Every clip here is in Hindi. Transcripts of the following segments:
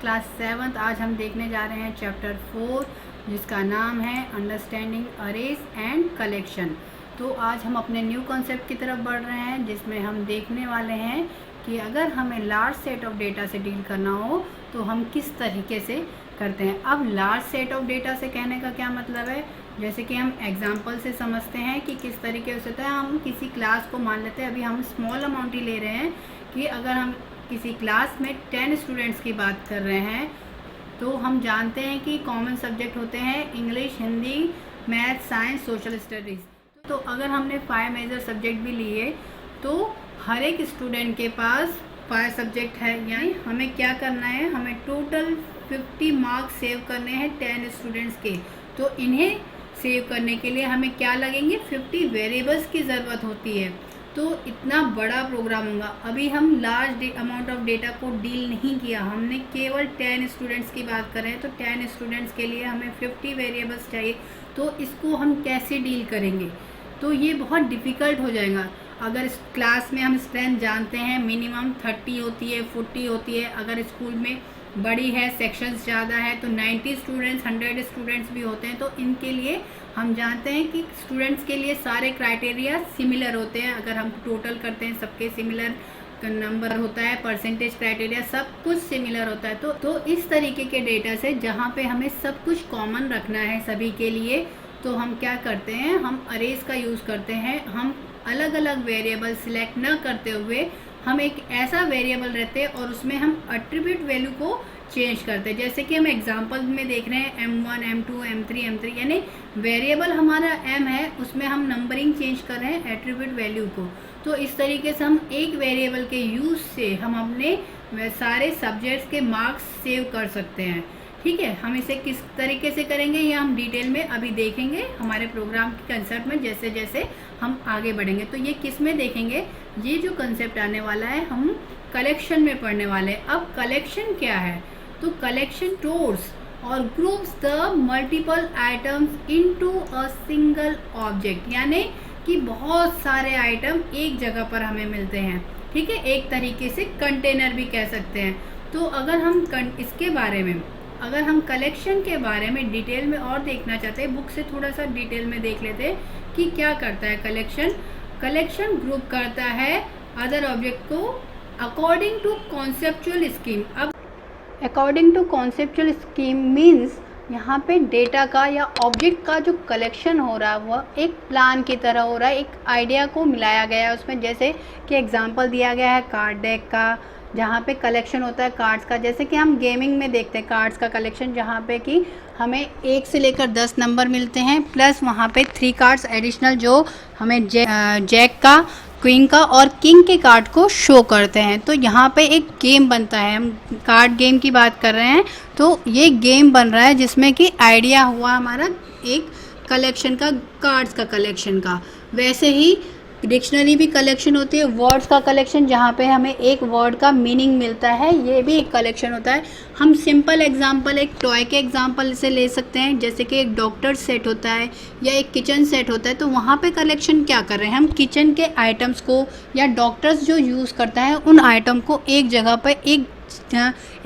Class 7th। आज हम देखने जा रहे हैं चैप्टर 4 जिसका नाम है अंडरस्टैंडिंग अरेज एंड कलेक्शन। तो आज हम अपने न्यू कॉन्सेप्ट की तरफ बढ़ रहे हैं जिसमें हम देखने वाले हैं कि अगर हमें लार्ज सेट ऑफ डेटा से डील करना हो तो हम किस तरीके से करते हैं। अब लार्ज सेट ऑफ डेटा से कहने का क्या मतलब है, जैसे कि हम एग्जांपल से समझते हैं कि किस तरीके से होता है। हम किसी क्लास को मान लेते हैं, अभी हम स्मॉल अमाउंट ही ले रहे हैं कि अगर हम किसी क्लास में 10 स्टूडेंट्स की बात कर रहे हैं तो हम जानते हैं कि कॉमन सब्जेक्ट होते हैं English, Hindi, math, science, social studies. तो अगर हमने 5 मेजर सब्जेक्ट भी लिए तो हर एक स्टूडेंट के पास 5 सब्जेक्ट है, यानी हमें क्या करना है, हमें टोटल 50 मार्क्स सेव करने हैं 10 स्टूडेंट्स के। तो इन्हें सेव करने के लिए हमें क्या लगेंगे, 50 वेरिएबल्स की ज़रूरत होती है। तो इतना बड़ा प्रोग्राम होगा। अभी हम लार्ज अमाउंट ऑफ डेटा को डील नहीं किया, हमने केवल 10 स्टूडेंट्स की बात करें तो 10 स्टूडेंट्स के लिए हमें 50 वेरिएबल्स चाहिए। तो इसको हम कैसे डील करेंगे, तो ये बहुत डिफ़िकल्ट हो जाएगा। अगर इस क्लास में हम स्ट्रेंथ जानते हैं मिनिमम 30 होती है, 40 होती है, अगर स्कूल में बड़ी है, सेक्शंस ज़्यादा है तो 90 स्टूडेंट्स, 100 स्टूडेंट्स भी होते हैं। तो इनके लिए हम जानते हैं कि स्टूडेंट्स के लिए सारे क्राइटेरिया सिमिलर होते हैं। अगर हम टोटल करते हैं सबके सिमिलर नंबर होता है, परसेंटेज क्राइटेरिया सब कुछ सिमिलर होता है। तो इस तरीके के डेटा से जहाँ पे हमें सब कुछ कॉमन रखना है सभी के लिए, तो हम क्या करते हैं, हम अरेज का यूज़ करते हैं। हम अलग अलग वेरिएबल सिलेक्ट न करते हुए हम एक ऐसा वेरिएबल रहते हैं और उसमें हम एट्रीब्यूट वैल्यू को चेंज करते हैं। जैसे कि हम एग्जांपल में देख रहे हैं M1, M2, M3, M3, यानी वेरिएबल हमारा M है, उसमें हम नंबरिंग चेंज कर रहे हैं एट्रीब्यूट वैल्यू को। तो इस तरीके से हम एक वेरिएबल के यूज़ से हम अपने सारे सब्जेक्ट्स के मार्क्स सेव कर सकते हैं। ठीक है, हम इसे किस तरीके से करेंगे ये हम डिटेल में अभी देखेंगे हमारे प्रोग्राम के कंसेप्ट में जैसे जैसे हम आगे बढ़ेंगे। तो ये किस में देखेंगे, ये जो कंसेप्ट आने वाला है हम कलेक्शन में पढ़ने वाले हैं। अब कलेक्शन क्या है, तो कलेक्शन स्टोर्स और groups the multiple items into a single object, यानी कि बहुत सारे आइटम एक जगह पर हमें मिलते हैं। ठीक है, एक तरीके से कंटेनर भी कह सकते हैं। तो अगर हम इसके बारे में, अगर हम कलेक्शन के बारे में डिटेल में और देखना चाहते हैं, बुक से थोड़ा सा डिटेल में देख लेते हैं कि क्या करता है कलेक्शन। कलेक्शन ग्रुप करता है अदर ऑब्जेक्ट को अकॉर्डिंग टू कॉन्सेप्चुअल स्कीम। अब according to conceptual scheme means यहाँ पे डेटा का या ऑब्जेक्ट का जो कलेक्शन हो रहा है वह एक प्लान की तरह हो रहा है, एक आइडिया को मिलाया गया है उसमें। जैसे कि एग्जांपल दिया गया है कार्ड डेक का, जहाँ पे कलेक्शन होता है कार्ड्स का। जैसे कि हम गेमिंग में देखते हैं कार्ड्स का कलेक्शन, जहाँ पे कि हमें 1 से लेकर 10 नंबर मिलते हैं, प्लस वहाँ पे 3 कार्ड्स एडिशनल जो हमें जैक का, क्वीन का और किंग के कार्ड को शो करते हैं। तो यहाँ पे एक गेम बनता है, हम कार्ड गेम की बात कर रहे हैं। तो ये गेम बन रहा है जिसमें कि आइडिया हुआ हमारा एक कलेक्शन का, कार्ड्स का कलेक्शन का। वैसे ही डिक्शनरी भी कलेक्शन होती है, वर्ड्स का कलेक्शन, जहाँ पे हमें एक वर्ड का मीनिंग मिलता है, ये भी एक कलेक्शन होता है। हम सिंपल एग्जांपल एक टॉय के एग्जांपल से ले सकते हैं, जैसे कि एक डॉक्टर सेट होता है या एक किचन सेट होता है। तो वहाँ पे कलेक्शन क्या कर रहे हैं, हम किचन के आइटम्स को या डॉक्टर्स जो यूज़ करता है उन आइटम को एक जगह पर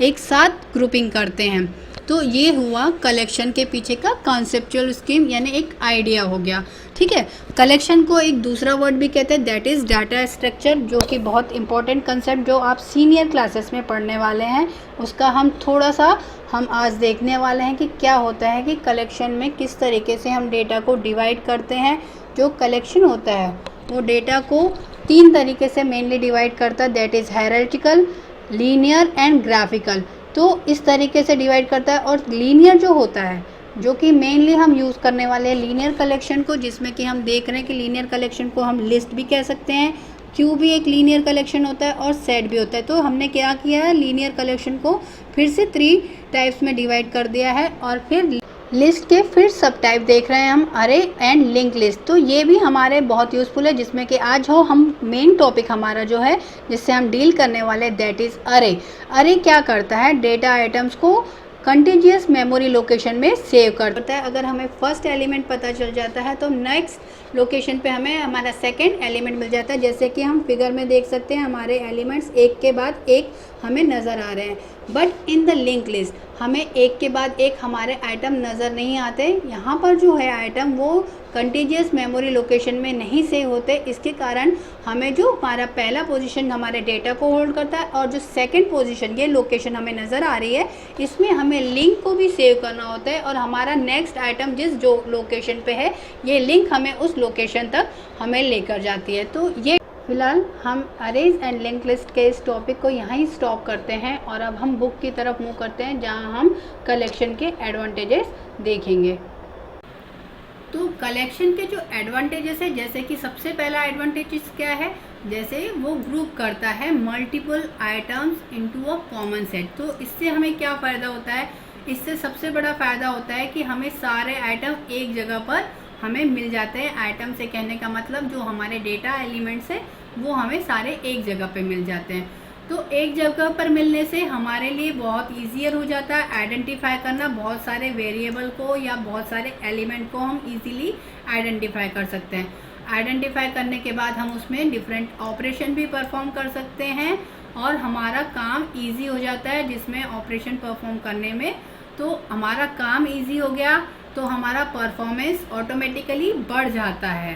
एक साथ ग्रुपिंग करते हैं। तो ये हुआ कलेक्शन के पीछे का कॉन्सेप्चुअल स्कीम, यानी एक आइडिया हो गया। ठीक है, कलेक्शन को एक दूसरा वर्ड भी कहते हैं, दैट इज़ डाटा स्ट्रक्चर, जो कि बहुत इंपॉर्टेंट कंसेप्ट जो आप सीनियर क्लासेस में पढ़ने वाले हैं, उसका हम थोड़ा सा हम आज देखने वाले हैं कि क्या होता है कि कलेक्शन में किस तरीके से हम डेटा को डिवाइड करते हैं। जो कलेक्शन होता है वो डेटा को 3 तरीके से मेनली डिवाइड करता है, that is hierarchical, linear and graphical. तो इस तरीके से डिवाइड करता है। और लीनियर जो होता है, जो कि मेनली हम यूज़ करने वाले हैं लीनियर कलेक्शन को, जिसमें कि हम देख रहे हैं कि लीनियर कलेक्शन को हम लिस्ट भी कह सकते हैं, क्यू भी एक लीनियर कलेक्शन होता है और सेट भी होता है। तो हमने क्या किया है, लीनियर कलेक्शन को फिर से 3 टाइप्स में डिवाइड कर दिया है। और फिर लिस्ट के फिर सब टाइप देख रहे हैं हम, अरे एंड लिंक लिस्ट। तो ये भी हमारे बहुत यूज़फुल है, जिसमें कि आज हम मेन टॉपिक हमारा जो है जिससे हम डील करने वाले दैट इज़ अरे। अरे क्या करता है, डेटा आइटम्स को कंटीजियस मेमोरी लोकेशन में सेव करता है। अगर हमें फर्स्ट एलिमेंट पता चल जाता है तो नेक्स्ट लोकेशन पे हमें हमारा सेकंड एलिमेंट मिल जाता है। जैसे कि हम फिगर में देख सकते हैं हमारे एलिमेंट्स एक के बाद एक हमें नज़र आ रहे हैं, but in the link list हमें एक के बाद एक हमारे आइटम नज़र नहीं आते। यहाँ पर जो है आइटम वो कंटीजियस मेमोरी लोकेशन में नहीं सेव होते। इसके कारण हमें जो हमारा पहला पोजीशन हमारे डेटा को होल्ड करता है और जो सेकंड पोजीशन ये लोकेशन हमें नज़र आ रही है, इसमें हमें लिंक को भी सेव करना होता है और हमारा नेक्स्ट आइटम जिस जो लोकेशन पे है ये लिंक हमें उस लोकेशन तक हमें लेकर जाती है। तो ये फिलहाल हम अरेज एंड लिंक लिस्ट के इस टॉपिक को यहाँ ही स्टॉप करते हैं और अब हम बुक की तरफ मूव करते हैं जहाँ हम कलेक्शन के एडवांटेजेस देखेंगे। तो कलेक्शन के जो एडवांटेजेस है, जैसे कि सबसे पहला एडवांटेजेस क्या है, जैसे वो ग्रुप करता है multiple items into a common set. तो इससे हमें क्या फ़ायदा होता है, इससे सबसे बड़ा फ़ायदा होता है कि हमें सारे आइटम एक जगह पर हमें मिल जाते हैं। आइटम से कहने का मतलब जो हमारे डेटा एलिमेंट्स है वो हमें सारे एक जगह पे मिल जाते हैं। तो एक जगह पर मिलने से हमारे लिए बहुत ईजियर हो जाता है आइडेंटिफाई करना। बहुत सारे वेरिएबल को या बहुत सारे एलिमेंट को हम इजीली आइडेंटिफाई कर सकते हैं। आइडेंटिफाई करने के बाद हम उसमें डिफरेंट ऑपरेशन भी परफॉर्म कर सकते हैं और हमारा काम ईजी हो जाता है जिसमें ऑपरेशन परफॉर्म करने में। तो हमारा काम ईजी हो गया तो हमारा परफॉर्मेंस ऑटोमेटिकली बढ़ जाता है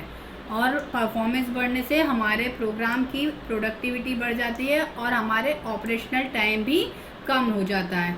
और परफॉर्मेंस बढ़ने से हमारे प्रोग्राम की प्रोडक्टिविटी बढ़ जाती है और हमारे ऑपरेशनल टाइम भी कम हो जाता है।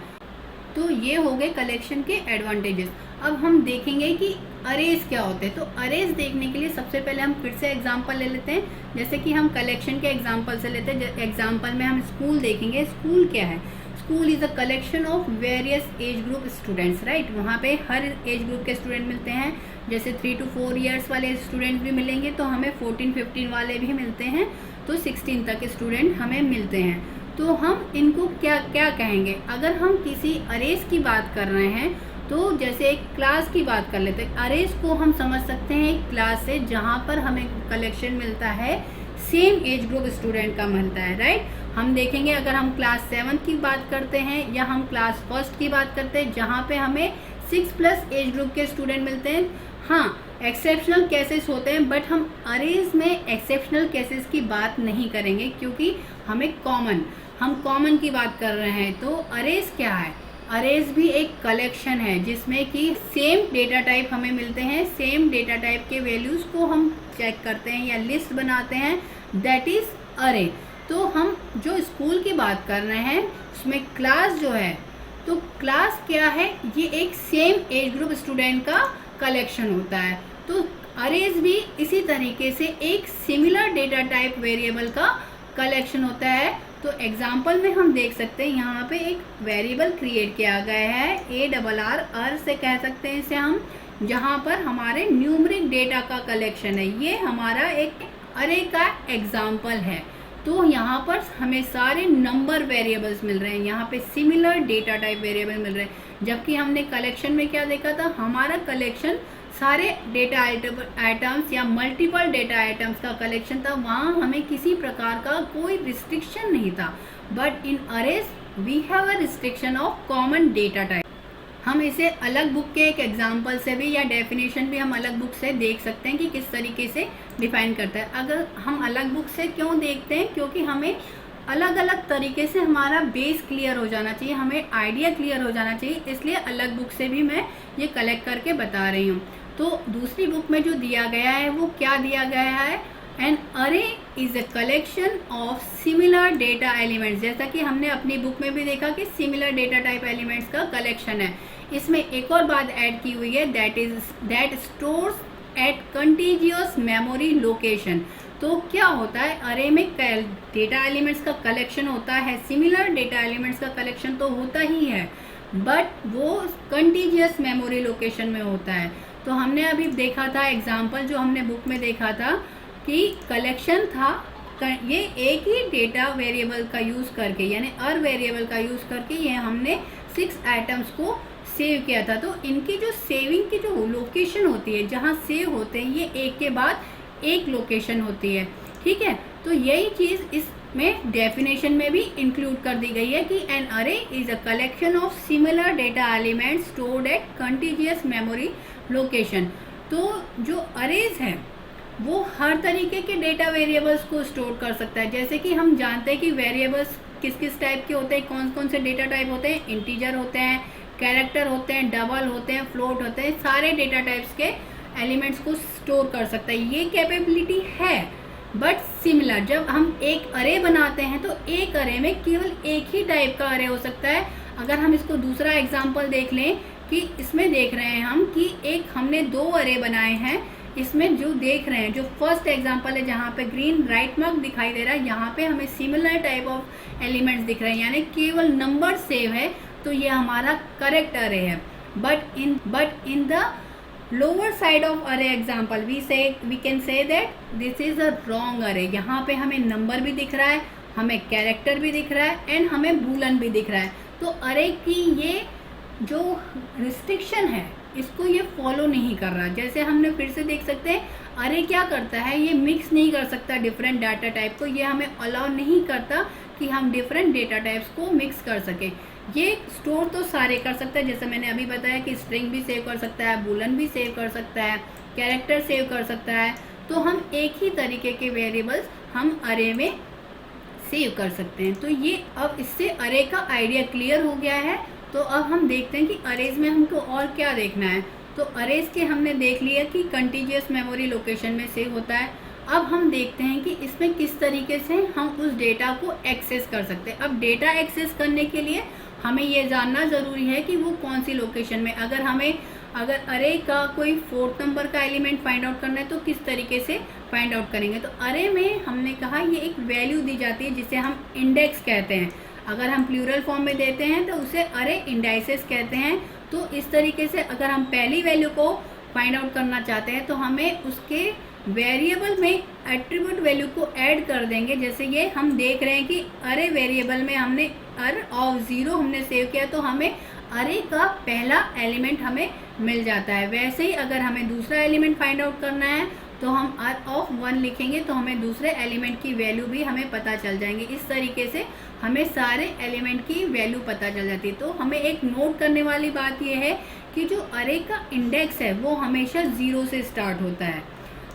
तो ये हो गए कलेक्शन के एडवांटेजेस। अब हम देखेंगे कि अरेज क्या होते हैं। तो अरेज देखने के लिए सबसे पहले हम फिर से एग्जांपल ले लेते हैं। जैसे कि हम कलेक्शन के एग्जांपल से लेते हैं। एग्जांपल में हम स्कूल देखेंगे। स्कूल क्या है, school is a collection of various age group students, right. वहाँ पे हर एज ग्रुप के स्टूडेंट मिलते हैं। जैसे 3 to 4 ईयर्स वाले स्टूडेंट भी मिलेंगे तो हमें 14-15 वाले भी मिलते हैं, तो 16 तक के स्टूडेंट हमें मिलते हैं। तो हम इनको क्या क्या कहेंगे, अगर हम किसी अरेज की बात कर रहे हैं तो जैसे एक क्लास की बात कर लेते हैं। अरेज को हम समझ सकते हैं एक क्लास से जहाँ पर हमें कलेक्शन मिलता है सेम एज ग्रुप स्टूडेंट का मिलता है, राइट। हम देखेंगे अगर हम क्लास 7 की बात करते हैं या हम क्लास 1 की बात करते हैं जहाँ पे हमें 6+ एज ग्रुप के स्टूडेंट मिलते हैं। हाँ, एक्सेप्शनल केसेस होते हैं बट हम अरेज में एक्सेप्शनल केसेस की बात नहीं करेंगे क्योंकि हम कॉमन की बात कर रहे हैं। तो अरेज क्या है, अरेज भी एक कलेक्शन है जिसमें कि सेम डेटा टाइप हमें मिलते हैं। सेम डेटा टाइप के वैल्यूज़ को हम चेक करते हैं या लिस्ट बनाते हैं, दैट इज़ अरे। तो हम जो स्कूल की बात कर रहे हैं उसमें क्लास जो है, तो क्लास क्या है, ये एक सेम एज ग्रुप स्टूडेंट का कलेक्शन होता है। तो अरेज भी इसी तरीके से एक सिमिलर डेटा टाइप वेरिएबल का कलेक्शन होता है। तो एग्जाम्पल में हम देख सकते हैं यहाँ पे एक वेरिएबल क्रिएट किया गया है, ARR से कह सकते हैं इसे हम, जहाँ पर हमारे न्यूमरिक डेटा का कलेक्शन है। ये हमारा एक अरे का एग्जाम्पल है। तो यहाँ पर हमें सारे नंबर वेरिएबल्स मिल रहे हैं, यहाँ पे सिमिलर डेटा टाइप वेरिएबल मिल रहे हैं। जबकि हमने कलेक्शन में क्या देखा था, हमारा कलेक्शन सारे डेटा आइटम्स या मल्टीपल डेटा आइटम्स का कलेक्शन था। वहाँ हमें किसी प्रकार का कोई रिस्ट्रिक्शन नहीं था, but in arrays we have a restriction of common data type. हम इसे अलग बुक के एक एग्जाम्पल से भी या डेफिनेशन भी हम अलग बुक से देख सकते हैं कि किस तरीके से डिफाइन करता है। अगर हम अलग बुक से क्यों देखते हैं, क्योंकि हमें अलग अलग तरीके से हमारा बेस क्लियर हो जाना चाहिए, हमें आइडिया क्लियर हो जाना चाहिए, इसलिए अलग बुक से भी मैं ये कलेक्ट करके बता रही हूँ। तो दूसरी बुक में जो दिया गया है वो क्या दिया गया है, an array is a collection of similar data elements. जैसा कि हमने अपनी बुक में भी देखा कि सिमिलर डेटा टाइप एलिमेंट्स का कलेक्शन है। इसमें एक और बात ऐड की हुई है, that stores at contiguous memory location. तो क्या होता है, अरे में डेटा एलिमेंट्स का कलेक्शन होता है, सिमिलर डेटा एलिमेंट्स का कलेक्शन तो होता ही है, बट वो कंटीजियस मेमोरी लोकेशन में होता है। तो हमने अभी देखा था एग्जाम्पल जो हमने बुक में देखा था कि कलेक्शन था, ये एक ही डेटा वेरिएबल का यूज़ करके यानी अर वेरिएबल का यूज़ करके ये हमने 6 आइटम्स को सेव किया था। तो इनकी जो सेविंग की जो लोकेशन होती है, जहाँ सेव होते हैं, ये एक के बाद एक लोकेशन होती है, ठीक है। तो यही चीज़ इस में डेफिनेशन में भी इंक्लूड कर दी गई है कि एन अरे is a collection of similar data elements stored at contiguous memory location. तो जो अरेज है वो हर तरीके के डेटा वेरिएबल्स को स्टोर कर सकता है। जैसे कि हम जानते हैं कि वेरिएबल्स किस किस टाइप के होते हैं, कौन कौन से डेटा टाइप होते हैं, इंटीजर होते हैं, कैरेक्टर होते हैं, डबल होते हैं, फ्लोट होते हैं, सारे डेटा टाइप्स के एलिमेंट्स को स्टोर कर सकता है। ये कैपेबिलिटी है। बट सिमिलर जब हम एक अरे बनाते हैं तो एक अरे में केवल एक ही टाइप का अरे हो सकता है। अगर हम इसको दूसरा एग्जांपल देख लें कि इसमें देख रहे हैं हम कि एक हमने दो अरे बनाए हैं। इसमें जो देख रहे हैं, जो फर्स्ट एग्जांपल है जहाँ पे ग्रीन राइट मार्क दिखाई दे रहा है, यहाँ पे हमें सिमिलर टाइप ऑफ एलिमेंट्स दिख रहे हैं, यानी केवल नंबर सेव है, तो ये हमारा करेक्ट अरे है। But in the lower side of array example we can say that this is a wrong array. यहाँ पे हमें नंबर भी दिख रहा है, हमें कैरेक्टर भी दिख रहा है एंड हमें बूलन भी दिख रहा है। तो अरे की ये जो रिस्ट्रिक्शन है इसको ये फॉलो नहीं कर रहा। जैसे हमने फिर से देख सकते हैं अरे क्या करता है, ये मिक्स नहीं कर सकता डिफरेंट डाटा टाइप को, ये हमें अलाउ नहीं करता कि हम डिफरेंट डेटा टाइप्स को मिक्स कर सके। ये स्टोर तो सारे कर सकता है, जैसे मैंने अभी बताया कि स्ट्रिंग भी सेव कर सकता है, बूलन भी सेव कर सकता है, कैरेक्टर सेव कर सकता है। तो हम एक ही तरीके के वेरिएबल्स हम अरे में सेव कर सकते हैं। तो ये अब इससे अरे का आइडिया क्लियर हो गया है। तो अब हम देखते हैं कि अरेज में हमको और क्या देखना है। तो अरेज के हमने देख लिया कि कंटीजियस मेमोरी लोकेशन में सेव होता है। अब हम देखते हैं कि इसमें किस तरीके से हम उस डेटा को एक्सेस कर सकते हैं। अब डेटा एक्सेस करने के लिए हमें ये जानना ज़रूरी है कि वो कौन सी लोकेशन में। अगर अरे का कोई 4th नंबर का एलिमेंट फाइंड आउट करना है तो किस तरीके से फाइंड आउट करेंगे। तो अरे में हमने कहा ये एक वैल्यू दी जाती है जिसे हम इंडेक्स कहते हैं। अगर हम प्लूरल फॉर्म में देते हैं तो उसे अरे इंडाइसेस कहते हैं। तो इस तरीके से अगर हम पहली वैल्यू को फाइंड आउट करना चाहते हैं तो हमें उसके वेरिएबल में एट्रीब्यूट वैल्यू को ऐड कर देंगे। जैसे ये हम देख रहे हैं कि अरे वेरिएबल में हमने अर ऑफ 0 हमने सेव किया तो हमें अरे का पहला एलिमेंट हमें मिल जाता है। वैसे ही अगर हमें दूसरा एलिमेंट फाइंड आउट करना है तो हम अर ऑफ 1 लिखेंगे तो हमें दूसरे एलिमेंट की वैल्यू भी हमें पता चल जाएंगे। इस तरीके से हमें सारे एलिमेंट की वैल्यू पता चल जाती है। तो हमें एक नोट करने वाली बात यह है कि जो अरे का इंडेक्स है वो हमेशा 0 से स्टार्ट होता है।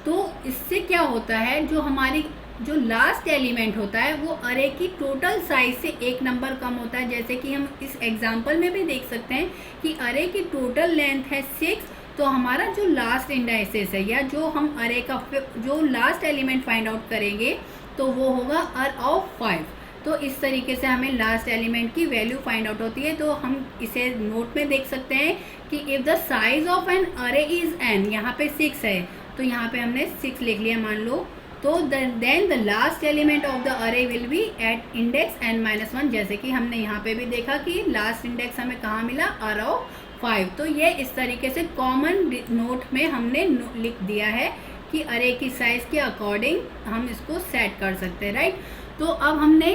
तो इससे क्या होता है, जो हमारी जो लास्ट एलिमेंट होता है वो अरे की टोटल साइज से 1 नंबर कम होता है। जैसे कि हम इस एग्जांपल में भी देख सकते हैं कि अरे की टोटल लेंथ है 6, तो हमारा जो लास्ट इंडाइसेस है या जो हम अरे का जो लास्ट एलिमेंट फाइंड आउट करेंगे तो वो होगा अर ऑफ 5। तो इस तरीके से हमें लास्ट एलिमेंट की वैल्यू फाइंड आउट होती है। तो हम इसे नोट में देख सकते हैं कि if the size of an array is n, यहाँ पे 6 है तो यहाँ पे हमने 6 लिख लिया मान लो। तो then the last element of the array will be at index n-1। जैसे कि हमने यहाँ पे भी देखा कि लास्ट इंडेक्स हमें कहाँ मिला, अर ऑफ 5। तो ये इस तरीके से कॉमन नोट में हमने लिख दिया है कि अरे की साइज़ के अकॉर्डिंग हम इसको सेट कर सकते हैं, राइट। तो अब हमने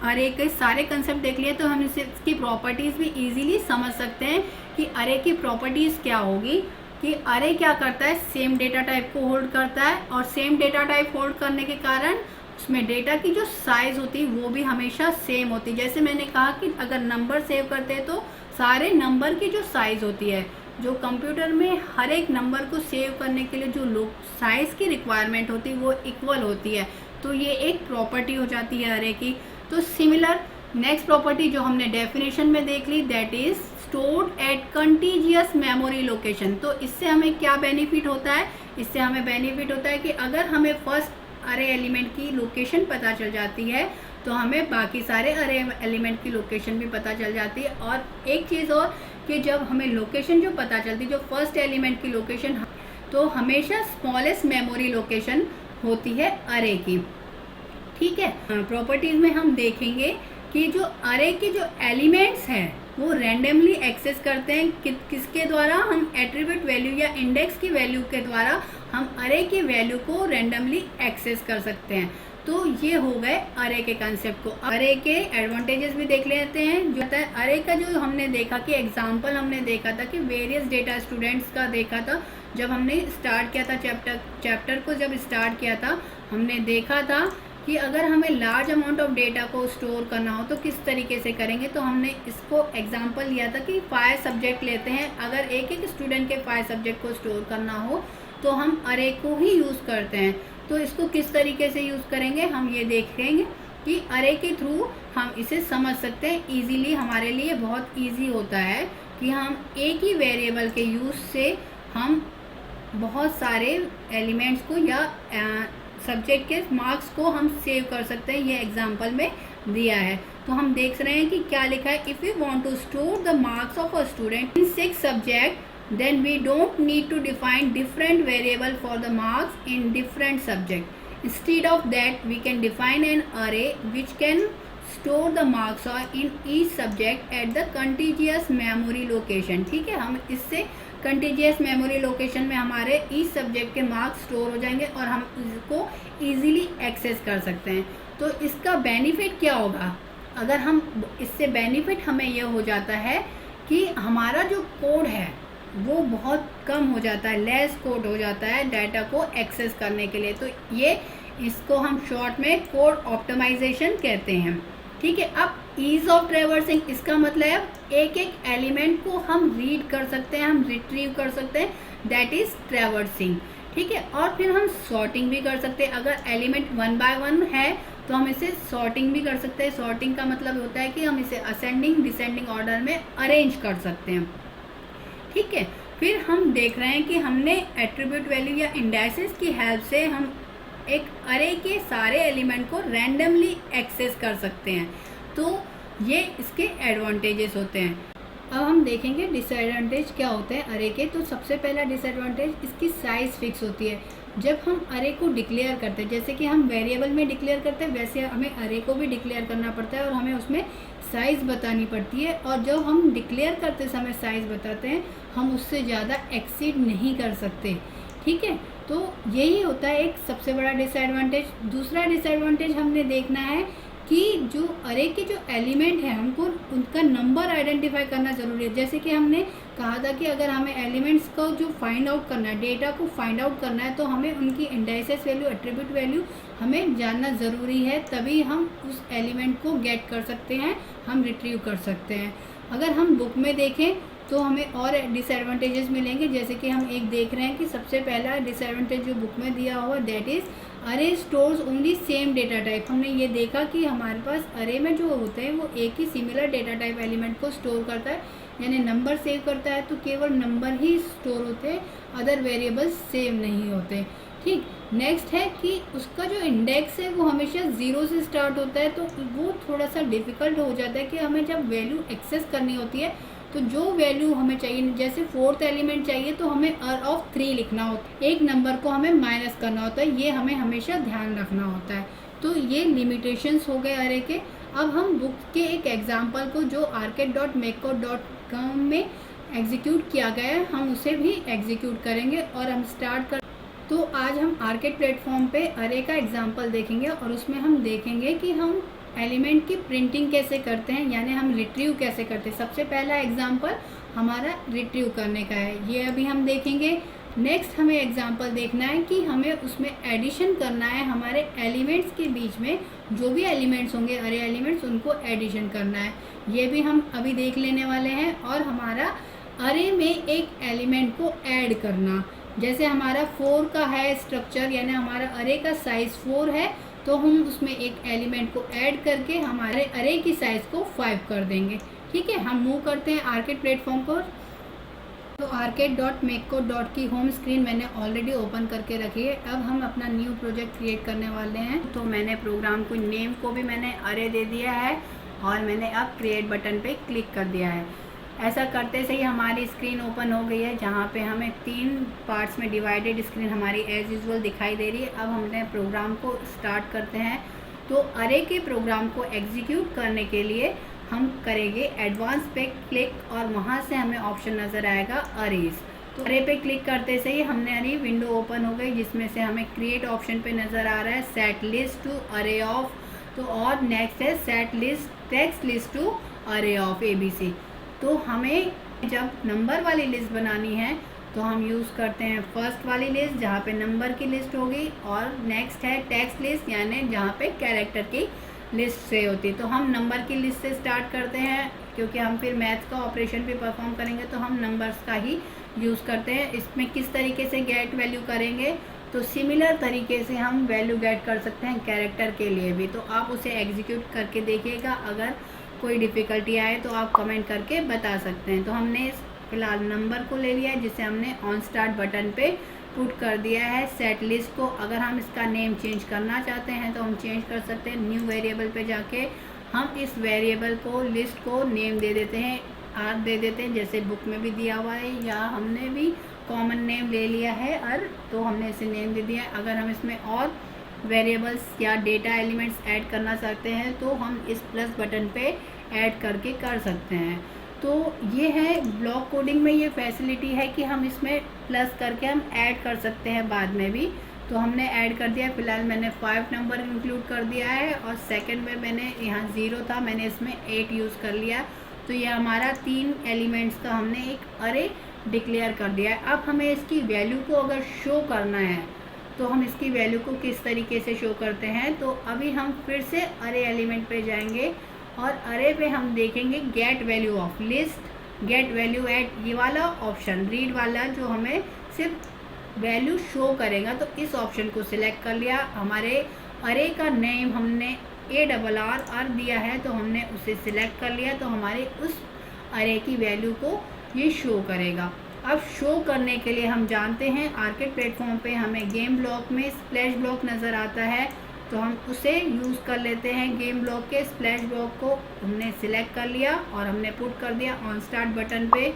अरे के सारे कंसेप्ट देख लिए तो हम इसकी प्रॉपर्टीज़ भी इजीली समझ सकते हैं कि अरे की प्रॉपर्टीज़ क्या होगी। कि अरे क्या करता है, सेम डेटा टाइप को होल्ड करता है और सेम डेटा टाइप होल्ड करने के कारण उसमें डेटा की जो साइज़ होती है वो भी हमेशा सेम होती है। जैसे मैंने कहा कि अगर नंबर सेव करते हैं तो सारे नंबर की जो साइज़ होती है, जो कंप्यूटर में हर एक नंबर को सेव करने के लिए जो साइज़ की रिक्वायरमेंट होती है वो इक्वल होती है। तो ये एक प्रॉपर्टी हो जाती है अरे की। तो सिमिलर नेक्स्ट प्रॉपर्टी जो हमने डेफिनेशन में देख ली, that is stored at contiguous memory location. तो इससे हमें क्या बेनिफिट होता है, इससे हमें बेनिफिट होता है कि अगर हमें फर्स्ट अरे एलिमेंट की लोकेशन पता चल जाती है तो हमें बाकी सारे अरे एलिमेंट की लोकेशन भी पता चल जाती है। और एक चीज़ और कि जब हमें लोकेशन जो पता चलती है, जो फर्स्ट एलिमेंट की लोकेशन, तो हमेशा स्मॉलेस्ट मेमोरी लोकेशन होती है अरे की, ठीक है। प्रॉपर्टीज़ में हम देखेंगे कि जो अरे के जो एलिमेंट्स हैं वो रैंडमली एक्सेस करते हैं। किसके द्वारा, हम एट्रीब्यूट वैल्यू या इंडेक्स की वैल्यू के द्वारा हम अरे की वैल्यू को रैंडमली एक्सेस कर सकते हैं। तो ये हो गए अरे के कंसेप्ट को। अरे के एडवांटेजेस भी देख लेते हैं। जो है अरे का जो हमने देखा कि एग्जांपल हमने देखा था कि वेरियस डेटा स्टूडेंट्स का देखा था जब हमने स्टार्ट किया था चैप्टर को जब स्टार्ट किया था हमने देखा था कि अगर हमें लार्ज अमाउंट ऑफ डेटा को स्टोर करना हो तो किस तरीके से करेंगे। तो हमने इसको एग्जांपल लिया था कि 5 सब्जेक्ट लेते हैं, अगर एक एक स्टूडेंट के 5 सब्जेक्ट को स्टोर करना हो तो हम अरे को ही यूज़ करते हैं। तो इसको किस तरीके से यूज़ करेंगे हम ये देखेंगे कि अरे के थ्रू हम इसे समझ सकते हैं ईजीली। हमारे लिए बहुत ईजी होता है कि हम एक ही वेरिएबल के यूज़ से हम बहुत सारे एलिमेंट्स को या सब्जेक्ट के मार्क्स को हम सेव कर सकते हैं। ये एग्जांपल में दिया है। तो हम देख रहे हैं कि क्या लिखा है, if you want to store the marks of a student in 6 subject then we don't need to define different variable for the marks in different subject. Instead of that we can define an array which can store the marks in each subject at the contiguous memory location. ठीक है, हम इससे कंटीजियस मेमोरी लोकेशन में हमारे ईच सब्जेक्ट के मार्क्स स्टोर हो जाएंगे और हम इसको ईजिली एक्सेस कर सकते हैं। तो इसका बेनिफिट क्या होगा, अगर हम इससे बेनिफिट हमें यह हो जाता है कि हमारा जो कोड है वो बहुत कम हो जाता है, लेस कोड हो जाता है डाटा को एक्सेस करने के लिए। तो ये इसको हम शॉर्ट में कोड ऑप्टिमाइजेशन कहते हैं। ठीक है, अब ईज ऑफ ट्रैवर्सिंग, इसका मतलब एक एक एलिमेंट को हम रीड कर सकते हैं, हम रिट्रीव कर सकते हैं, दैट इज ट्रैवर्सिंग। ठीक है, और फिर हम सॉर्टिंग भी कर सकते हैं। अगर एलिमेंट 1 बाय 1 है तो हम इसे सॉर्टिंग भी कर सकते हैं। सॉर्टिंग का मतलब होता है कि हम इसे असेंडिंग डिसेंडिंग ऑर्डर में अरेंज कर सकते हैं। ठीक है, फिर हम देख रहे हैं कि हमने एट्रीब्यूट वैल्यू या इंडाइसेस की हेल्प से हम एक अरे के सारे एलिमेंट को रैंडमली एक्सेस कर सकते हैं। तो ये इसके एडवांटेजेस होते हैं। अब हम देखेंगे डिसएडवांटेज क्या होते हैं अरे के। तो सबसे पहला डिसएडवांटेज, इसकी साइज़ फिक्स होती है। जब हम अरे को डिक्लेयर करते हैं, जैसे कि हम वेरिएबल में डिक्लेयर करते हैं वैसे हमें अरे को भी डिक्लेयर करना पड़ता है और हमें उसमें साइज़ बतानी पड़ती है। और जब हम डिक्लेयर करते समय साइज़ बताते हैं हम उससे ज़्यादा एक्सीड नहीं कर सकते। ठीक है, तो यही होता है एक सबसे बड़ा डिसएडवांटेज। दूसरा डिसएडवांटेज हमने देखना है कि जो अरे के जो एलिमेंट है हमको उनका नंबर आइडेंटिफाई करना ज़रूरी है। जैसे कि हमने कहा था कि अगर हमें एलिमेंट्स को जो फाइंड आउट करना है, डेटा को फाइंड आउट करना है, तो हमें उनकी इंडाइसेस वैल्यू, एट्रीब्यूट वैल्यू हमें जानना ज़रूरी है, तभी हम उस एलिमेंट को गेट कर सकते हैं, हम रिट्रीव कर सकते हैं। अगर हम बुक में देखें तो हमें और डिसएडवांटेजेस मिलेंगे। जैसे कि हम एक देख रहे हैं कि सबसे पहला डिसएडवांटेज जो बुक में दिया हुआ दैट इज़ अरे stores only same data type. हमने ये देखा कि हमारे पास अरे में जो होते हैं वो एक ही सिमिलर डेटा टाइप एलिमेंट को स्टोर करता है, यानी नंबर सेव करता है तो केवल नंबर ही स्टोर होते हैं, अदर वेरिएबल्स सेव नहीं होते। ठीक, नेक्स्ट है कि उसका जो इंडेक्स है वो हमेशा 0 से स्टार्ट होता है, तो वो थोड़ा सा डिफ़िकल्ट हो जाता है कि हमें जब वैल्यू एक्सेस करनी होती है तो जो वैल्यू हमें चाहिए, जैसे 4th एलिमेंट चाहिए तो हमें अर ऑफ 3 लिखना होता है, एक नंबर को हमें माइनस करना होता है, ये हमें हमेशा ध्यान रखना होता है। तो ये लिमिटेशंस हो गए अरे के। अब हम बुक के एक एग्जांपल को जो arcade.makecode.com में एग्जीक्यूट किया गया है हम उसे भी एग्जीक्यूट करेंगे और हम स्टार्ट कर। तो आज हम आर्केड प्लेटफॉर्म पे अरे का एग्जांपल देखेंगे और उसमें हम देखेंगे कि हम एलिमेंट की प्रिंटिंग कैसे करते हैं, यानी हम रिट्रीव कैसे करते हैं। सबसे पहला एग्जांपल हमारा रिट्रीव करने का है, ये अभी हम देखेंगे। नेक्स्ट हमें एग्जांपल देखना है कि हमें उसमें एडिशन करना है, हमारे एलिमेंट्स के बीच में जो भी एलिमेंट्स होंगे अरे एलिमेंट्स उनको एडिशन करना है, ये भी हम अभी देख लेने वाले हैं। और हमारा अरे में एक एलिमेंट को ऐड करना, जैसे हमारा 4 का है स्ट्रक्चर, यानी हमारा अरे का साइज़ 4 है तो हम उसमें एक एलिमेंट को ऐड करके हमारे अरे की साइज़ को 5 कर देंगे। ठीक है, हम मूव करते हैं आर्केड प्लेटफॉर्म पर। तो arcade.makecode की होम स्क्रीन मैंने ऑलरेडी ओपन करके रखी है। अब हम अपना न्यू प्रोजेक्ट क्रिएट करने वाले हैं। तो मैंने प्रोग्राम को नेम को भी मैंने अरे दे दिया है और मैंने अब क्रिएट बटन पे क्लिक कर दिया है। ऐसा करते से ही हमारी स्क्रीन ओपन हो गई है, जहाँ पे हमें 3 पार्ट्स में डिवाइडेड स्क्रीन हमारी एज यूजुअल दिखाई दे रही है। अब हमने प्रोग्राम को स्टार्ट करते हैं। तो अरे के प्रोग्राम को एग्जीक्यूट करने के लिए हम करेंगे एडवांस पे क्लिक और वहाँ से हमें ऑप्शन नज़र आएगा अरेज। तो अरे पे क्लिक करते से ही हमने अरे विंडो ओपन हो गई, जिसमें से हमें क्रिएट ऑप्शन पे नज़र आ रहा है set list to array of. तो और नेक्स्ट है set list text list to array of ABC। तो हमें जब नंबर वाली लिस्ट बनानी है तो हम यूज़ करते हैं फर्स्ट वाली लिस्ट जहाँ पे नंबर की लिस्ट होगी, और नेक्स्ट है टेक्स्ट लिस्ट यानी जहाँ पे कैरेक्टर की लिस्ट से होती है। तो हम नंबर की लिस्ट से स्टार्ट करते हैं, क्योंकि हम फिर मैथ्स का ऑपरेशन भी परफॉर्म करेंगे तो हम नंबर्स का ही यूज़ करते हैं। इसमें किस तरीके से गेट वैल्यू करेंगे, तो सिमिलर तरीके से हम वैल्यू गेट कर सकते हैं कैरेक्टर के लिए भी। तो आप उसे एग्जीक्यूट करके देखिएगा, अगर कोई डिफ़िकल्टी आए तो आप कमेंट करके बता सकते हैं। तो हमने फ़िलहाल नंबर को ले लिया है, जिसे हमने ऑन स्टार्ट बटन पे पुट कर दिया है। सेट लिस्ट को अगर हम इसका नेम चेंज करना चाहते हैं तो हम चेंज कर सकते हैं। न्यू वेरिएबल पे जाके हम इस वेरिएबल को लिस्ट को नेम दे देते हैं, आर दे देते हैं, जैसे बुक में भी दिया हुआ है, या हमने भी कॉमन नेम ले लिया है अर, तो हमने इसे नेम दे दिया है। अगर हम इसमें और वेरिएबल्स या डेटा एलिमेंट्स ऐड करना चाहते हैं तो हम इस प्लस बटन पे ऐड करके कर सकते हैं। तो ये है ब्लॉक कोडिंग में ये फैसिलिटी है कि हम इसमें प्लस करके हम ऐड कर सकते हैं बाद में भी। तो हमने ऐड कर दिया, फ़िलहाल मैंने 5 नंबर इंक्लूड कर दिया है, और सेकंड में मैंने यहाँ 0 था, मैंने इसमें 8 यूज़ कर लिया। तो ये हमारा 3 एलिमेंट्स का हमने एक अरे डिक्लेयर कर दिया है। अब हमें इसकी वैल्यू को अगर शो करना है तो हम इसकी वैल्यू को किस तरीके से शो करते हैं, तो अभी हम फिर से अरे एलिमेंट पे जाएंगे और अरे पे हम देखेंगे get value of list, get value at, ये वाला ऑप्शन रीड वाला जो हमें सिर्फ वैल्यू शो करेगा। तो इस ऑप्शन को सिलेक्ट कर लिया। हमारे अरे का नेम हमने ARR दिया है, तो हमने उसे सिलेक्ट कर लिया, तो हमारे उस अरे की वैल्यू को ये शो करेगा। अब शो करने के लिए हम जानते हैं आर्केड प्लेटफॉर्म पे हमें गेम ब्लॉक में स्प्लैश ब्लॉक नज़र आता है, तो हम उसे यूज़ कर लेते हैं। गेम ब्लॉक के स्प्लैश ब्लॉक को हमने सिलेक्ट कर लिया और हमने पुट कर दिया ऑन स्टार्ट बटन पे।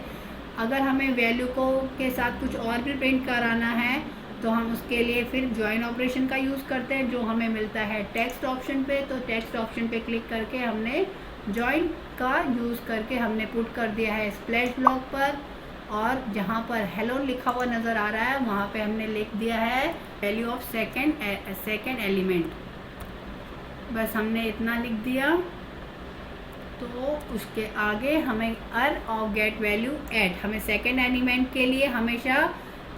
अगर हमें वैल्यू को के साथ कुछ और भी प्रिंट कराना है तो हम उसके लिए फिर जॉइन ऑपरेशन का यूज़ करते हैं, जो हमें मिलता है टेक्स्ट ऑप्शन पे। तो टेक्स्ट ऑप्शन पे क्लिक करके हमने जॉइन का यूज़ करके हमने पुट कर दिया है स्प्लैश ब्लॉक पर, और जहाँ पर हेलो लिखा हुआ नज़र आ रहा है वहाँ पे हमने लिख दिया है वैल्यू ऑफ सेकेंड एलिमेंट। बस हमने इतना लिख दिया। तो उसके आगे हमें अर और गेट वैल्यू ऐड, हमें सेकेंड एलिमेंट के लिए हमेशा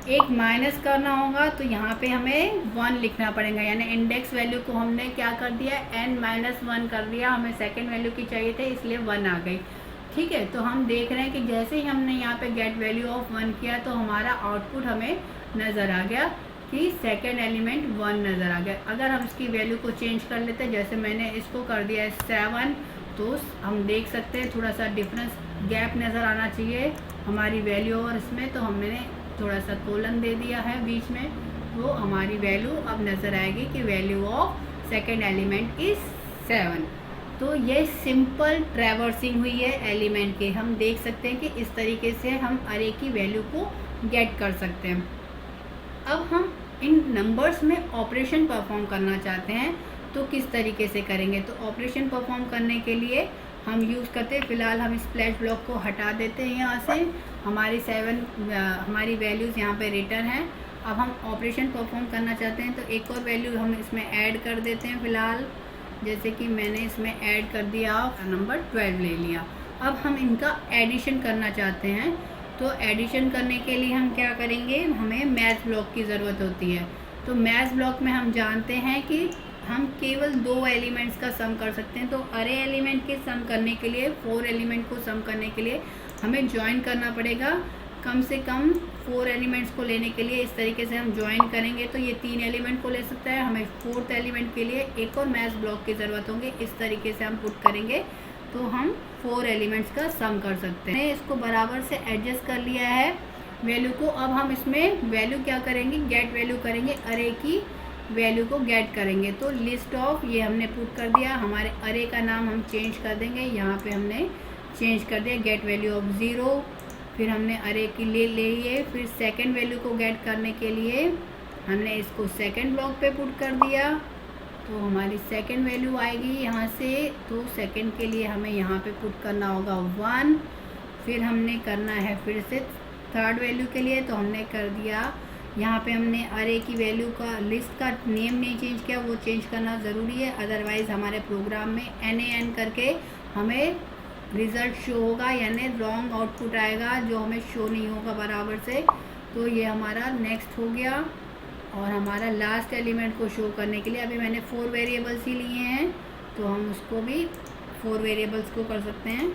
एक माइनस करना होगा, तो यहाँ पे हमें 1 लिखना पड़ेगा, यानी इंडेक्स वैल्यू को हमने क्या कर दिया n-1 कर दिया। हमें सेकेंड वैल्यू की चाहिए थे इसलिए 1 आ गई। ठीक है, तो हम देख रहे हैं कि जैसे ही हमने यहाँ पे गेट वैल्यू ऑफ 1 किया तो हमारा आउटपुट हमें नज़र आ गया कि सेकेंड एलिमेंट 1 नज़र आ गया। अगर हम इसकी वैल्यू को चेंज कर लेते हैं, जैसे मैंने इसको कर दिया है 7, तो हम देख सकते हैं थोड़ा सा डिफरेंस गैप नज़र आना चाहिए हमारी वैल्यू और इसमें, तो हमने थोड़ा सा कोलन दे दिया है बीच में, तो हमारी वैल्यू अब नज़र आएगी कि value of second element is 7। तो ये सिंपल ट्रैवर्सिंग हुई है एलिमेंट के। हम देख सकते हैं कि इस तरीके से हम अरे की वैल्यू को गेट कर सकते हैं। अब हम इन नंबर्स में ऑपरेशन परफॉर्म करना चाहते हैं तो किस तरीके से करेंगे, तो ऑपरेशन परफॉर्म करने के लिए हम यूज़ करते हैं, फ़िलहाल हम स्प्लैश ब्लॉक को हटा देते हैं यहाँ से। हमारी वैल्यूज़ यहाँ पे रिटर्न हैं। अब हम ऑपरेशन परफॉर्म करना चाहते हैं तो एक और वैल्यू हम इसमें ऐड कर देते हैं फ़िलहाल, जैसे कि मैंने इसमें ऐड कर दिया नंबर 12 ले लिया। अब हम इनका एडिशन करना चाहते हैं, तो एडिशन करने के लिए हम क्या करेंगे, हमें मैथ ब्लॉक की ज़रूरत होती है। तो मैथ ब्लॉक में हम जानते हैं कि हम केवल 2 एलिमेंट्स का सम कर सकते हैं। तो अरे एलिमेंट के सम करने के लिए 4 एलिमेंट को सम करने के लिए हमें ज्वाइन करना पड़ेगा, कम से कम 4 एलिमेंट्स को लेने के लिए। इस तरीके से हम ज्वाइन करेंगे तो ये 3 एलिमेंट को ले सकता है। हमें 4th एलिमेंट के लिए एक और मैथ ब्लॉक की ज़रूरत होगी। इस तरीके से हम पुट करेंगे तो हम 4 एलिमेंट्स का सम कर सकते हैं। इसको बराबर से एडजस्ट कर लिया है वैल्यू को। अब हम इसमें वैल्यू क्या करेंगे, गेट वैल्यू करेंगे, अरे की वैल्यू को गेट करेंगे। तो लिस्ट ऑफ ये हमने पुट कर दिया, हमारे अरे का नाम हम चेंज कर देंगे, यहाँ पे हमने चेंज कर दिया गेट वैल्यू ऑफ 0। फिर हमने अरे की ले लिए, फिर सेकंड वैल्यू को गेट करने के लिए हमने इसको सेकंड ब्लॉक पे पुट कर दिया, तो हमारी सेकंड वैल्यू आएगी यहाँ से। तो सेकंड के लिए हमें यहाँ पे पुट करना होगा 1। फिर हमने करना है फिर से थर्ड वैल्यू के लिए, तो हमने कर दिया यहाँ पे हमने अरे की वैल्यू का लिस्ट का नेम नहीं चेंज किया, वो चेंज करना ज़रूरी है, अदरवाइज़ हमारे प्रोग्राम में NaN करके हमें रिज़ल्ट शो होगा, यानी रॉन्ग आउटपुट आएगा जो हमें शो नहीं होगा बराबर से। तो ये हमारा नेक्स्ट हो गया। और हमारा लास्ट एलिमेंट को शो करने के लिए अभी मैंने 4 वेरिएबल्स ही लिए हैं, तो हम उसको भी 4 वेरिएबल्स को कर सकते हैं।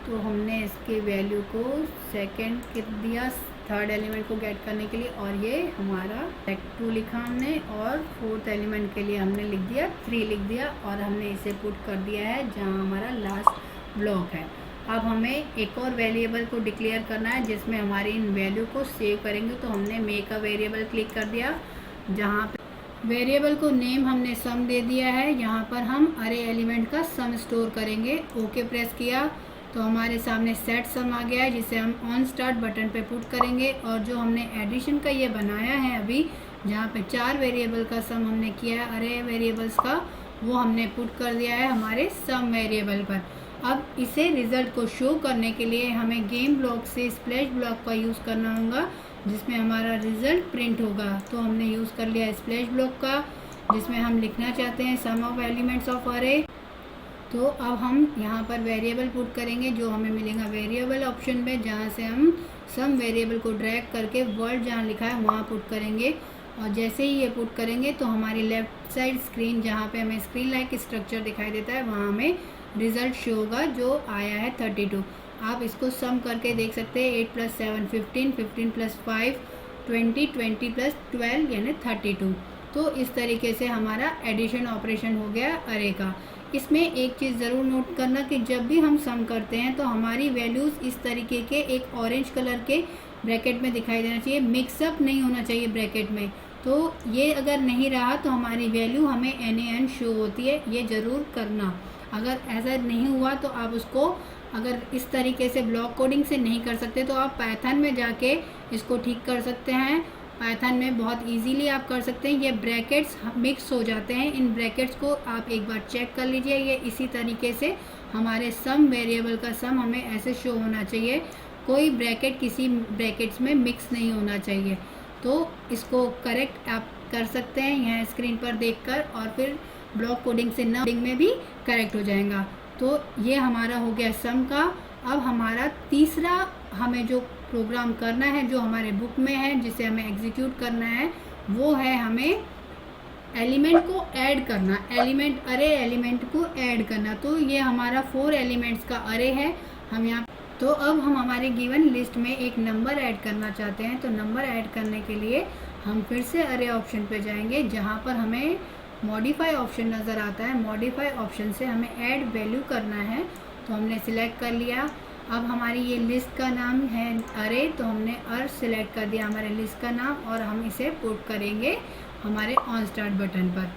तो हमने इसके वैल्यू को सेकंड दिया थर्ड एलिमेंट को गेट करने के लिए, और ये हमारा 2 लिखा हमने, और फोर्थ एलिमेंट के लिए हमने लिख दिया 3 लिख दिया, और हमने इसे पुट कर दिया है जहाँ हमारा लास्ट ब्लॉक है। अब हमें एक और वेरिएबल को डिक्लेयर करना है जिसमें हमारी इन वैल्यू को सेव करेंगे। तो हमने मेक अ वेरिएबल क्लिक कर दिया, जहाँ पे वेरिएबल को नेम हमने सम दे दिया है। यहाँ पर हम अरे एलिमेंट का सम स्टोर करेंगे। ओके प्रेस किया तो हमारे सामने सेट सम आ गया है, जिसे हम ऑन स्टार्ट बटन पे पुट करेंगे। और जो हमने एडिशन का ये बनाया है अभी, जहाँ पे 4 वेरिएबल का सम हमने किया है अरे वेरिएबल्स का, वो हमने पुट कर दिया है हमारे सम वेरिएबल पर। अब इसे रिज़ल्ट को शो करने के लिए हमें गेम ब्लॉक से स्प्लैश ब्लॉक का यूज़ करना होगा, जिसमें हमारा रिज़ल्ट प्रिंट होगा। तो हमने यूज़ कर लिया स्प्लैश ब्लॉक का, जिसमें हम लिखना चाहते हैं सम ऑफ एलिमेंट्स ऑफ अरे। तो अब हम यहाँ पर वेरिएबल पुट करेंगे जो हमें मिलेगा वेरिएबल ऑप्शन में, जहाँ से हम सम वेरिएबल को ड्रैग करके वर्ड जहाँ लिखा है वहाँ पुट करेंगे। और जैसे ही ये पुट करेंगे तो हमारी लेफ़्ट साइड स्क्रीन, जहाँ पे हमें स्क्रीन लाइक स्ट्रक्चर दिखाई देता है, वहाँ हमें रिज़ल्ट शो होगा जो आया है 32। आप इसको सम करके देख सकते हैं। 8 + 7 15, 15 + 5 20, 20 + 12 यानी 32। तो इस तरीके से हमारा एडिशन ऑपरेशन हो गया अरे का। इसमें एक चीज़ ज़रूर नोट करना कि जब भी हम सम करते हैं तो हमारी वैल्यूज़ इस तरीके के एक ऑरेंज कलर के ब्रैकेट में दिखाई देना चाहिए, मिक्सअप नहीं होना चाहिए ब्रैकेट में। तो ये अगर नहीं रहा तो हमारी वैल्यू हमें NaN शो होती है, ये ज़रूर करना। अगर ऐसा नहीं हुआ तो आप उसको, अगर इस तरीके से ब्लॉक कोडिंग से नहीं कर सकते तो आप पाइथन में जाके इसको ठीक कर सकते हैं। पाइथन में बहुत इजीली आप कर सकते हैं। ये ब्रैकेट्स मिक्स हो जाते हैं, इन ब्रैकेट्स को आप एक बार चेक कर लीजिए। ये इसी तरीके से हमारे सम वेरिएबल का सम हमें ऐसे शो होना चाहिए, कोई ब्रैकेट किसी ब्रैकेट्स में मिक्स नहीं होना चाहिए। तो इसको करेक्ट आप कर सकते हैं यहाँ स्क्रीन पर देखकर, और फिर ब्लॉक कोडिंग से न कोडिंग में भी करेक्ट हो जाएगा। तो ये हमारा हो गया सम का। अब हमारा तीसरा हमें जो प्रोग्राम करना है, जो हमारे बुक में है, जिसे हमें एग्जीक्यूट करना है, वो है हमें एलिमेंट को ऐड करना, एलिमेंट अरे एलिमेंट को ऐड करना। तो ये हमारा 4 एलिमेंट्स का अरे है। हम यहाँ तो अब हम हमारे गिवन लिस्ट में एक नंबर ऐड करना चाहते हैं। तो नंबर ऐड करने के लिए हम फिर से अरे ऑप्शन पे जाएंगे, जहाँ पर हमें मॉडिफाई ऑप्शन नज़र आता है। मॉडिफाई ऑप्शन से हमें ऐड वैल्यू करना है, तो हमने सिलेक्ट कर लिया। अब हमारी ये लिस्ट का नाम है अरे, तो हमने अर सिलेक्ट कर दिया हमारे लिस्ट का नाम, और हम इसे पुट करेंगे हमारे ऑन स्टार्ट बटन पर।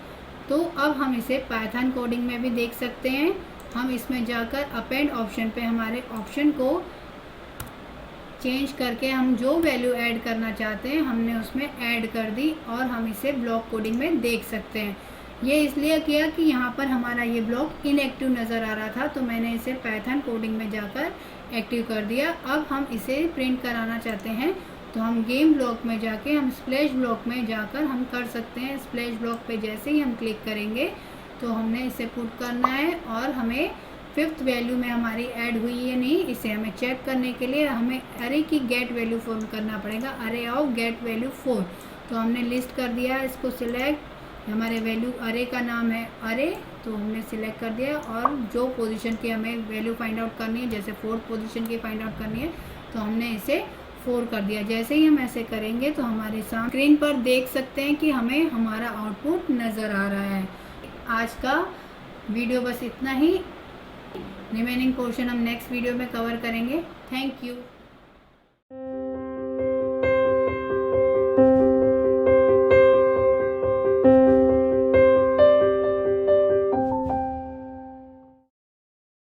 तो अब हम इसे पाइथन कोडिंग में भी देख सकते हैं। हम इसमें जाकर अपेंड ऑप्शन पे हमारे ऑप्शन को चेंज करके हम जो वैल्यू ऐड करना चाहते हैं हमने उसमें ऐड कर दी, और हम इसे ब्लॉक कोडिंग में देख सकते हैं। ये इसलिए किया कि यहाँ पर हमारा ये ब्लॉक इनएक्टिव नज़र आ रहा था, तो मैंने इसे पाइथन कोडिंग में जाकर एक्टिव कर दिया। अब हम इसे प्रिंट कराना चाहते हैं, तो हम गेम ब्लॉक में जाके हम स्प्लैश ब्लॉक में जाकर हम कर सकते हैं। स्प्लैश ब्लॉक पे जैसे ही हम क्लिक करेंगे तो हमने इसे पुट करना है, और हमें 5th वैल्यू में हमारी ऐड हुई है नहीं, इसे हमें चेक करने के लिए हमें अरे की गेट वैल्यू फॉर्म करना पड़ेगा, अरे ऑफ गेट वैल्यू 4। तो हमने लिस्ट कर दिया इसको सिलेक्ट, हमारे वैल्यू अरे का नाम है अरे, तो हमने सिलेक्ट कर दिया। और जो पोजीशन की हमें वैल्यू फाइंड आउट करनी है, जैसे 4th पोजीशन की फाइंड आउट करनी है, तो हमने इसे 4 कर दिया। जैसे ही हम ऐसे करेंगे तो हमारे सामने स्क्रीन पर देख सकते हैं कि हमें हमारा आउटपुट नज़र आ रहा है। आज का वीडियो बस इतना ही, रिमेनिंग पोर्शन हम नेक्स्ट वीडियो में कवर करेंगे। Thank you.